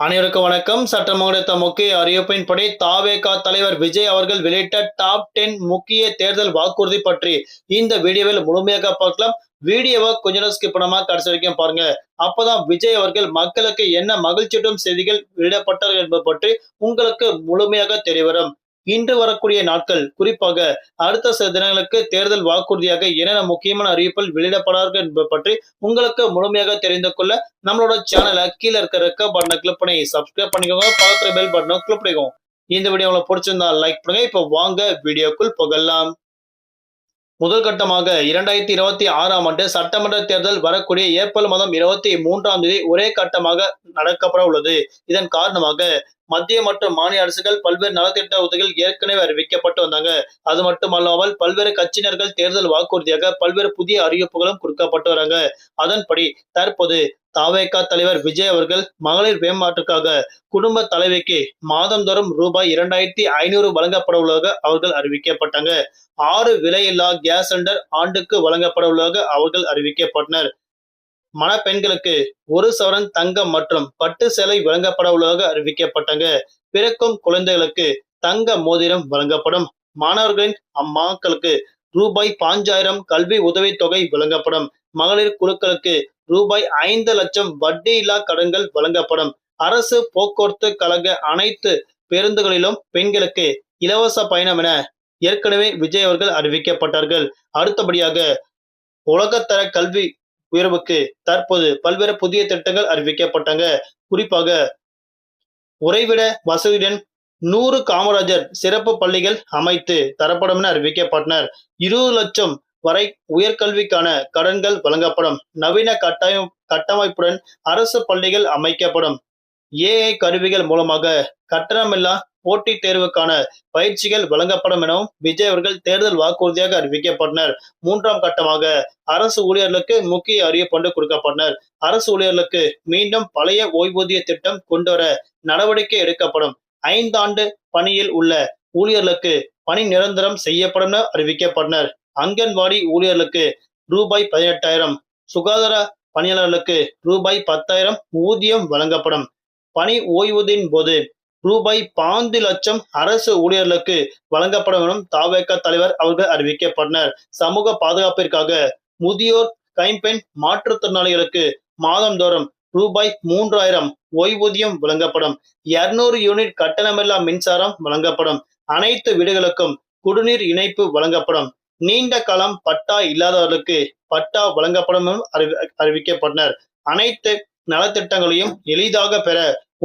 அனைவருக்கும் வணக்கம். சற்றம் கிடைத்த முக்கிய அறிவிப்பின்படி தாவேகா தலைவர் விஜய் அவர்கள் வெளியிட்ட டாப் 10 முக்கிய தேர்தல் வாக்குறுதி பற்றி இந்த வீடியோவில் முழுமையாக பார்க்கலாம். வீடியோவை கொஞ்ச நேரம் ஸ்கிப் பண்ணாம கடைசி வரைக்கும் பாருங்க. அப்பதான் விஜய் அவர்கள் மக்களுக்கு என்ன மகிழ்ச்சியூட்டும் செய்திகள் வெளியிடப்பட்டார்கள் என்பது பற்றி உங்களுக்கு முழுமையாக தெரியவரும். இன்று வரக்கூடிய நாட்கள், குறிப்பாக அடுத்த சில தினங்களுக்கு தேர்தல் வாக்குறுதியாக என்னென்ன முக்கியமான அறிவிப்புகள் வெளியிடப்படார்கள் என்பது பற்றி உங்களுக்கு முழுமையாக தெரிந்து கொள்ள நம்மளோட சேனலை கீழே இருக்க ரெக்க பட்டனை கிளிக் பண்ணி சப்ஸ்கிரைப் பண்ணிக்கோங்க. பக்கத்துல பெல் பட்டனை கிளிக் பண்ணிக்கோங்க. இந்த வீடியோ உங்களுக்கு பிடிச்சிருந்தா லைக் பண்ணுங்க. இப்போ வாங்க வீடியோக்குள் புகழலாம். முதல் கட்டமாக 2026ஆம் ஆண்டு சட்டமன்ற தேர்தல் வரக்கூடிய ஏப்ரல் மாதம் 23ஆம் தேதி ஒரே கட்டமாக நடக்கப்பட உள்ளது. இதன் காரணமாக மத்திய மற்றும் மாநில அரசுகள் பல்வேறு நலத்திட்ட உதவிகள் ஏற்கனவே அறிவிக்கப்பட்டு வந்தாங்க. அது மட்டுமல்லாமல் பல்வேறு கட்சியினர்கள் தேர்தல் வாக்குறுதியாக பல்வேறு புதிய அறிவிப்புகளும் கொடுக்கப்பட்டு வராங்க. அதன்படி தற்போது தாவேகா தலைவர் விஜய் அவர்கள் மகளிர் மேம்பாட்டுக்காக குடும்ப தலைவிக்கு மாதந்தோறும் ரூபாய் 2500 வழங்கப்பட உள்ளதாக அவர்கள் அறிவிக்கப்பட்டாங்க. 6 விலையில்லா கேஸ் சிலிண்டர் ஆண்டுக்கு வழங்கப்பட உள்ளதாக அவர்கள் அறிவிக்கப்பட்டனர். மணப்பெண்களுக்கு 1 சவரன் தங்கம் மற்றும் பட்டு சேலை வழங்கப்பட உள்ளதாக அறிவிக்கப்பட்டாங்க. பிறக்கும் குழந்தைகளுக்கு தங்க மோதிரம் வழங்கப்படும். மாணவர்களின் அம்மாக்களுக்கு ரூபாய் 5000 கல்வி உதவித்தொகை வழங்கப்படும். மகளிர் குழுக்களுக்கு ரூபாய் 5 லட்சம் வட்டியில்லா கடன்கள் வழங்கப்படும். அரசு போக்குவரத்து கழக அனைத்து பேருந்துகளிலும் பெண்களுக்கு இலவச பயணம் என ஏற்கனவே விஜய் அவர்கள் அறிவிக்கப்பட்டார்கள். அடுத்தபடியாக உலகத்தர கல்வி உயர்வுக்கு தற்போது பல்வேறு புதிய திட்டங்கள் அறிவிக்கப்பட்டாங்க. குறிப்பாக உறைவிட வசதியுடன் 100 காமராஜர் சிறப்பு பள்ளிகள் அமைத்து தரப்படும் என அறிவிக்கப்பட்டனர். 20 லட்சம் வரை உயர்கல்விக்கான கடன்கள் வழங்கப்படும். நவீன கட்டமைப்புடன் அரசு பள்ளிகள் அமைக்கப்படும். ஏஐ கருவிகள் மூலமாக கட்டணமில்லா போட்டித் தேர்வுக்கான பயிற்சிகள் வழங்கப்படும் எனவும் விஜய் அவர்கள் தேர்தல் வாக்குறுதியாக அறிவிக்கப்பட்டனர். 3ஆம் கட்டமாக அரசு ஊழியர்களுக்கு முக்கிய அறிவிப்பு கொடுக்கப்பட்டனர். அரசு ஊழியர்களுக்கு மீண்டும் பழைய ஓய்வூதிய திட்டம் கொண்டுவர நடவடிக்கை எடுக்கப்படும். 5 ஆண்டு பணியில் உள்ள ஊழியர்களுக்கு பணி நிரந்தரம் செய்யப்படும் என அறிவிக்கப்பட்டனர். அங்கன்வாடி ஊழியர்களுக்கு ரூபாய் 18,000, சுகாதார பணியாளர்களுக்கு ரூபாய் 10,000 ஊதியம் வழங்கப்படும். பணி ஓய்வூதியின் போது ரூபாய் 5 லட்சம் அரசு ஊழியர்களுக்கு வழங்கப்படும் எனும் தாவேகா தலைவர் அவர்கள் அறிவிக்கப்பட்டனர். சமூக பாதுகாப்பிற்காக முதியோர் கைம்பெண் மாற்றுத்திறனாளிகளுக்கு மாதந்தோறும் ரூபாய் 3000 ஓய்வூதியம் வழங்கப்படும். 200 யூனிட் கட்டணமில்லா மின்சாரம் வழங்கப்படும். அனைத்து வீடுகளுக்கும் குடிநீர் இணைப்பு வழங்கப்படும். நீண்ட காலம் பட்டா இல்லாதவர்களுக்கு பட்டா வழங்கப்படும் என அறிவிக்கப்பட்டனர். அனைத்து நலத்திட்டங்களையும் எளிதாக பெற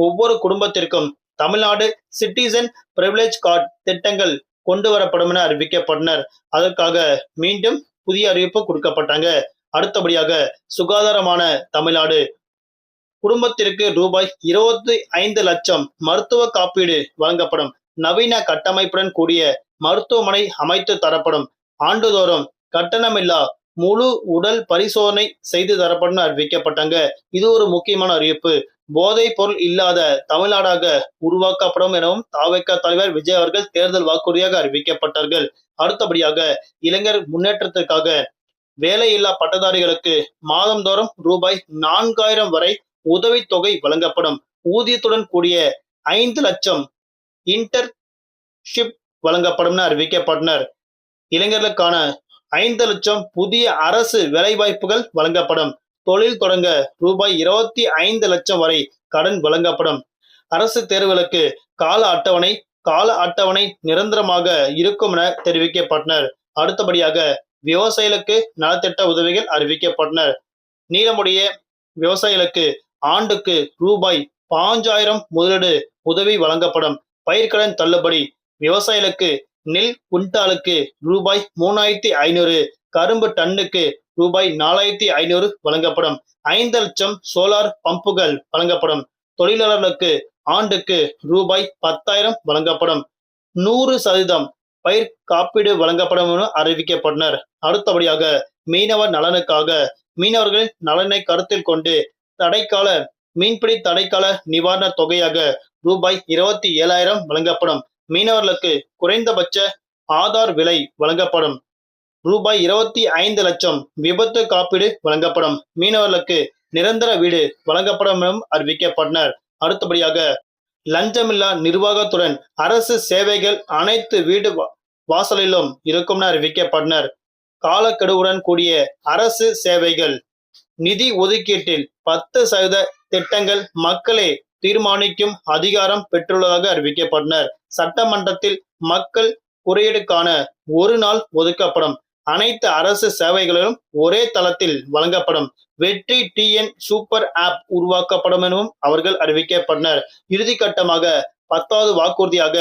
ஒவ்வொரு குடும்பத்திற்கும் தமிழ்நாடு சிட்டிசன் பிரிவிலேஜ் கார்டு திட்டங்கள் கொண்டு வரப்படும் என அறிவிக்கப்பட்டனர். அதற்காக மீண்டும் புதிய அறிவிப்பு கொடுக்கப்பட்டாங்க. அடுத்தபடியாக சுகாதாரமான தமிழ்நாடு குடும்பத்திற்கு ரூபாய் 25 லட்சம் மருத்துவ காப்பீடு வழங்கப்படும். நவீன கட்டமைப்புடன் கூடிய மருத்துவமனை அமைத்து தரப்படும். ஆண்டுதோறும் கட்டணமில்லா முழு உடல் பரிசோதனை செய்து தரப்படும் அறிவிக்கப்பட்டாங்க. இது ஒரு முக்கியமான அறிவிப்பு. போதைப் பொருள் இல்லாத தமிழ்நாடாக உருவாக்கப்படும் எனவும் தாவேகா தலைவர் விஜய் அவர்கள் தேர்தல் வாக்குறுதியாக அறிவிக்கப்பட்டார்கள். அடுத்தபடியாக இளைஞர் முன்னேற்றத்திற்காக வேலையில்லா பட்டதாரிகளுக்கு மாதந்தோறும் ரூபாய் 4000 வரை உதவித்தொகை வழங்கப்படும். ஊதியத்துடன் கூடிய 5 லட்சம் இன்டர்ன்ஷிப் வழங்கப்படும் என அறிவிக்கப்பட்டனர். இளைஞர்களுக்கான 5 லட்சம் புதிய அரசு வேலைவாய்ப்புகள் வழங்கப்படும். தொழில் தொடங்க ரூபாய் 25 லட்சம் வரை கடன் வழங்கப்படும். அரசு தேர்வுகளுக்கு கால அட்டவணை நிரந்தரமாக இருக்கும் என தெரிவிக்கப்பட்டனர். அடுத்தபடியாக விவசாயிகளுக்கு நலத்திட்ட உதவிகள் அறிவிக்கப்பட்டனர். நீளமுடைய விவசாயிகளுக்கு ஆண்டுக்கு ரூபாய் 5000 முதலீடு உதவி வழங்கப்படும். பயிர்க்கடன் தள்ளுபடி. விவசாயிகளுக்கு நெல் குண்டாலுக்கு ரூபாய் 3500, கரும்பு டன்னுக்கு ரூபாய் 4500 வழங்கப்படும். 5 லட்சம் சோலார் பம்புகள் வழங்கப்படும். தொழிலாளர்களுக்கு ஆண்டுக்கு ரூபாய் 10,000 வழங்கப்படும். 100% பயிர் காப்பீடு வழங்கப்படும் என அறிவிக்கப்பட்டனர். அடுத்தபடியாக மீனவர் நலனுக்காக மீனவர்களின் நலனை கருத்தில் கொண்டு தடைக்கால மீன்பிடி தடைக்கால நிவாரண தொகையாக ரூபாய் 27,000 வழங்கப்படும். மீனவர்களுக்கு குறைந்தபட்ச ஆதார் விலை வழங்கப்படும். ரூபாய் 25 லட்சம் விபத்து காப்பீடு வழங்கப்படும். மீனவர்களுக்கு நிரந்தர வீடு வழங்கப்படும் எனவும் அறிவிக்கப்பட்டனர். அடுத்தபடியாக லஞ்சமில்லா நிர்வாகத்துடன் அரசு சேவைகள் அனைத்து வீடு வாசலிலும் இருக்கும்னு அறிவிக்கப்பட்டனர். காலக்கெடுவுடன் கூடிய அரசு சேவைகள் நிதி ஒதுக்கீட்டில் 10% திட்டங்கள் மக்களே தீர்மானிக்கும் அதிகாரம் பெற்றுள்ளதாக அறிவிக்கப்பட்டனர். சட்டமன்றத்தில் மக்கள் குறியீடுக்கான ஒரு நாள் ஒதுக்கப்படும். அனைத்து அரசு சேவைகளிலும் ஒரே தளத்தில் வழங்கப்படும். வெற்றி டிஎன் சூப்பர் ஆப் உருவாக்கப்படும் எனவும் அவர்கள் அறிவிக்கப்பட்டனர். இறுதிக்கட்டமாக 10வது வாக்குறுதியாக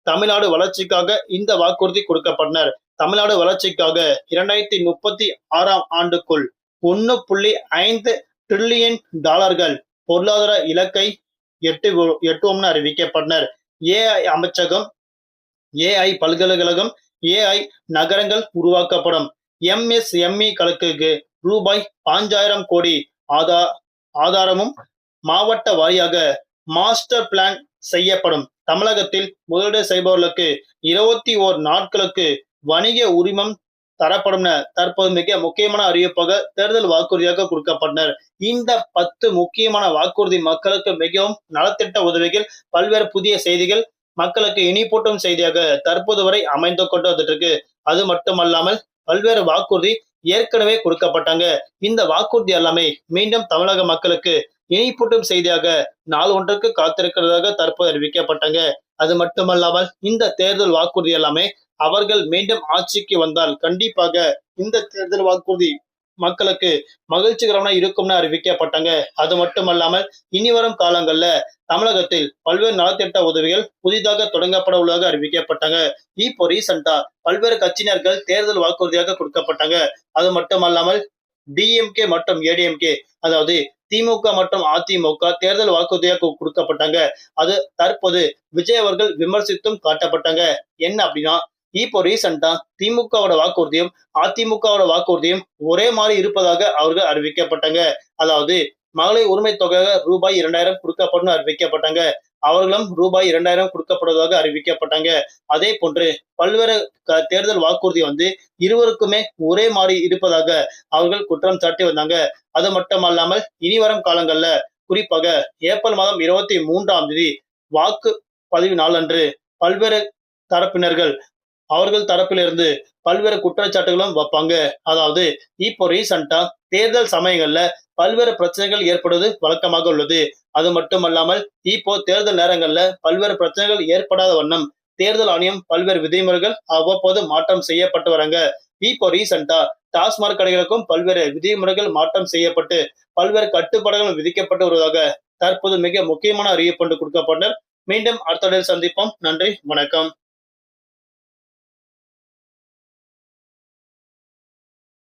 தமிழ்நாடு வளர்ச்சிக்காக இந்த வாக்குறுதி கொடுக்கப்பட்டனர். தமிழ்நாடு வளர்ச்சிக்காக 2036ஆம் ஆண்டுக்குள் $1.5 டிரில்லியன் பொருளாதார இலக்கை எட்டுவோம்னு அறிவிக்கப்பட்டனர். ஏஐ அமைச்சகம், ஏஐ பல்கலைக்கழகம், ஏஐ நகரங்கள் உருவாக்கப்படும். எம்எஸ்எம்இ-களுக்கு ரூபாய் 5000 கோடி ஆதாரமும் மாவட்ட வாரியாக மாஸ்டர் பிளான் செய்யப்படும். தமிழகத்தில் முதலீடு செய்பவர்களுக்கு 21 நாட்களுக்கு வணிக உரிமம் தரப்படும். தற்போது மிக முக்கியமான அறிவிப்பாக தேர்தல் வாக்குறுதியாக கொடுக்கப்பட்டனர். இந்த 10 முக்கியமான வாக்குறுதி மக்களுக்கு மிகவும் நலத்திட்ட உதவிகள், பல்வேறு புதிய செய்திகள் மக்களுக்கு இனிப்பூட்டும் செய்தியாக தற்போது வரை அமைந்து கொண்டு வந்துட்டு இருக்கு. அது மட்டுமல்லாமல் பல்வேறு வாக்குறுதி ஏற்கனவே கொடுக்கப்பட்டாங்க. இந்த வாக்குறுதி எல்லாமே மீண்டும் தமிழக மக்களுக்கு இனிப்பூட்டும் செய்தியாக நாள் ஒன்றுக்கு காத்திருக்கிறதாக தற்போது அறிவிக்கப்பட்டாங்க. அது மட்டுமல்லாமல் இந்த தேர்தல் வாக்குறுதி எல்லாமே அவர்கள் மீண்டும் ஆட்சிக்கு வந்தால் கண்டிப்பாக இந்த தேர்தல் வாக்குறுதி மக்களுக்கு மகிழ்ச்சிகரமான இருக்கும்னு அறிவிக்கப்பட்டாங்க. அது மட்டுமல்லாமல் இனி வரும் காலங்கள்ல தமிழகத்தில் பல்வேறு நலத்திட்ட உதவிகள் புதிதாக தொடங்கப்பட உள்ளதாக அறிவிக்கப்பட்டாங்க. இப்போ ரீசெண்டா பல்வேறு கட்சியினர்கள் தேர்தல் வாக்குறுதியாக கொடுக்கப்பட்டாங்க. அது மட்டுமல்லாமல் டிஎம்கே மற்றும் ஏடிஎம்கே, அதாவது திமுக மற்றும் அதிமுக தேர்தல் வாக்குறுதியாக கொடுக்கப்பட்டாங்க. அது தற்போது விஜய் அவர்கள் விமர்சித்தும் காட்டப்பட்டாங்க. என்ன அப்படின்னா, இப்போ ரீசெண்டா திமுகவோட வாக்குறுதியும் அதிமுகவோட வாக்குறுதியும் ஒரே மாதிரி இருப்பதாக அவர்கள் அறிவிக்கப்பட்டாங்க. அதாவது மகளிர் உரிமை தொகையாக ரூபாய் 2000 கொடுக்கப்படும் அறிவிக்கப்பட்டாங்க. அவர்களும் ரூபாய் 2000 கொடுக்கப்படுவதாக அறிவிக்கப்பட்டாங்க. அதே போன்று பல்வேறு தேர்தல் வாக்குறுதி இருவருக்குமே ஒரே மாதிரி இருப்பதாக அவர்கள் குற்றம் சாட்டி வந்தாங்க. அது மட்டுமல்லாமல் இனி வரும் காலங்கள்ல குறிப்பாக ஏப்ரல் மாதம் 23ஆம் தேதி வாக்கு பதிவு நாளன்று பல்வேறு தரப்பினர்கள் அவர்கள் தரப்பிலிருந்து பல்வேறு குற்றச்சாட்டுகளும் வைப்பாங்க. அதாவது இப்போ ரீசெண்டா தேர்தல் சமயங்கள்ல பல்வேறு பிரச்சனைகள் ஏற்படுவது வழக்கமாக உள்ளது. அது மட்டுமல்லாமல் இப்போ தேர்தல் நேரங்கள்ல பல்வேறு பிரச்சனைகள் ஏற்படாத வண்ணம் தேர்தல் ஆணையம் பல்வேறு விதிமுறைகள் அவ்வப்போது மாற்றம் செய்யப்பட்டு வராங்க. இப்போ ரீசெண்டா டாஸ்மாக் கடைகளுக்கும் பல்வேறு விதிமுறைகள் மாற்றம் செய்யப்பட்டு பல்வேறு கட்டுப்பாடுகள் விதிக்கப்பட்டு வருவதாக தற்போது மிக முக்கியமான அறிவிப்பு கொடுக்கப்பட்டனர். மீண்டும் அடுத்த சந்திப்போம். நன்றி, வணக்கம்.